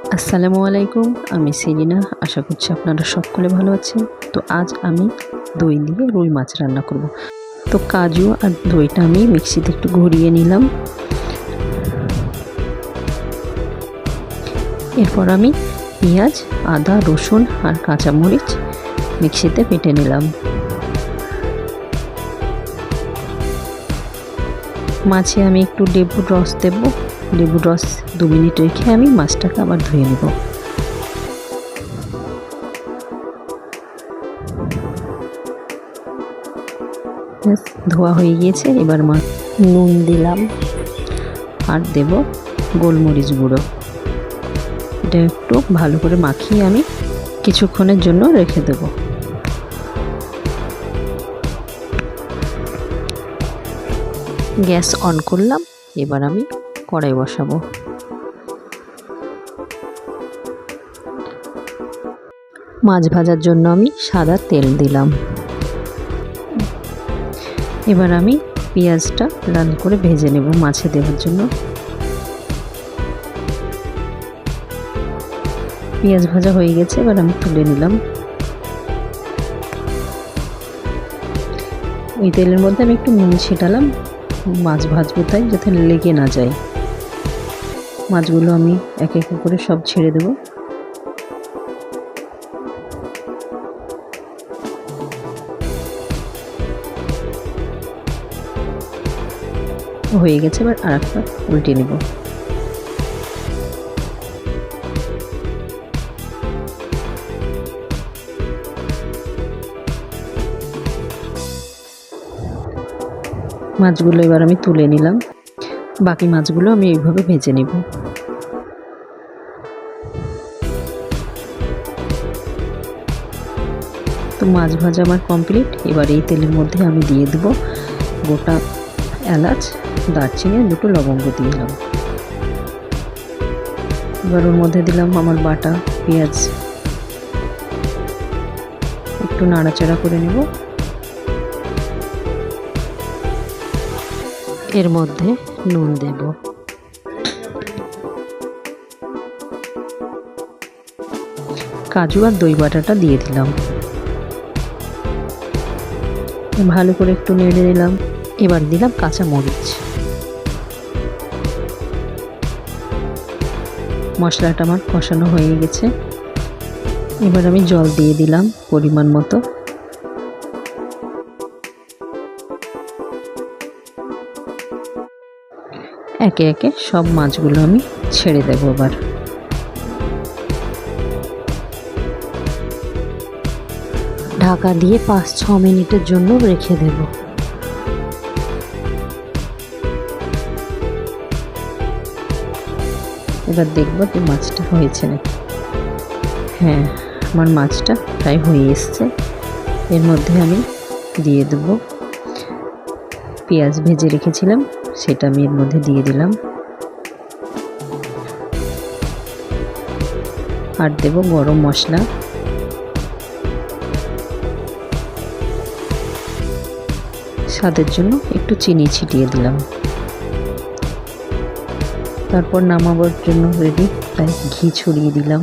আসসালামু আলাইকুম, আমি সেলিনা। আশা করছি আপনারা সকলে ভালো আছেন। তো আজ আমি দই দিয়ে রুই মাছ রান্না করব। তো কাজু আর দইটা আমি মিক্সিতে একটু ঘুরিয়ে নিলাম। এরপর আমি পেঁয়াজ, আদা, রসুন আর কাঁচামরিচ মিক্সিতে বেটে নিলাম। মাছে আমি একটু লেবুর রস দেব। লেবুর রস 2 মিনিট রেখে আমি মাছটাকে আবার ধুয়ে নেব। ধোয়া হয়ে গিয়েছে। এবার নুন দিলাম আর দেব গোলমরিচ গুঁড়ো। এটা একটু ভালো করে মাখিয়ে আমি কিছুক্ষণের জন্য রেখে দেব। গ্যাস অন করলাম। এবার আমি কড়াই বসাবো। মাছ ভাজার জন্য আমি সাদা তেল দিলাম। এবার আমি পেঁয়াজটা লাল করে ভেজে নেব মাছে দেওয়ার জন্য। পেঁয়াজ ভাজা হয়ে গেছে, এবার আমি তুলে নিলাম। ওই তেলের মধ্যে আমি একটু নুন ছিটালাম, মাছ ভাজবো তাই, যাতে লেগে না যায়। মাছগুলো আমি এক এক করে সব ছেড়ে দেব। হয়ে গেছে, এবার আরেকটা উল্টে নেব। মাছগুলো এবার আমি তুলে নিলাম। বাকি মাছগুলো আমি এইভাবে ভেজে নেব। তো মাছ ভাজা আমার কমপ্লিট। এবার এই তেলের মধ্যে আমি দিয়ে দেব গোটা এলাচ, দারচিনি, 2টো লবঙ্গ দিলাম। এবার ওর মধ্যে দিলাম আমার বাটা পেঁয়াজ। একটু নাড়াচাড়া করে নেব। এর মধ্যে নুন দেব। কাজু আর দই বাটাটা দিয়ে দিলাম। ভালো করে একটু নেড়ে নিলাম। এবার দিলাম কাঁচামরিচ। মশলাটা আমার কষানো হয়ে গেছে। এবার আমি জল দিয়ে দিলাম পরিমাণ মতো। একে একে সব মাছগুলো আমি ছেড়ে দেব। এবার ঢাকা দিয়ে 5-6 মিনিটের জন্য রেখে দেব। এবার দেখব যে মাছটা হয়েছে নাকি। হ্যাঁ, আমার মাছটা প্রায় হয়ে এসছে। এর মধ্যে আমি দিয়ে দেব পেঁয়াজ ভেজে রেখেছিলাম, সেটা আমি এর মধ্যে দিয়ে দিলাম। আর দেব গরম মশলা। স্বাদের জন্য একটু চিনি ছিটিয়ে দিলাম। তারপর নামাবার জন্য রেডি, তাই ঘি ছড়িয়ে দিলাম।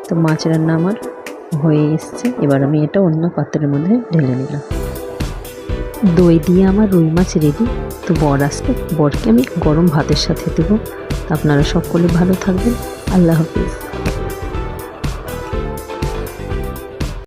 তো মাছ রান্না আমার হয়ে এসছে। এবার আমি এটা অন্য পাত্রের মধ্যে ঢেলে নিলাম। দই দিয়ে আমার রুই মাছ রেডি। তো বর আসলে বরকে আমি গরম ভাতের সাথে দেবো। আপনারা সকলে ভালো থাকবেন। আল্লাহ হাফিজ।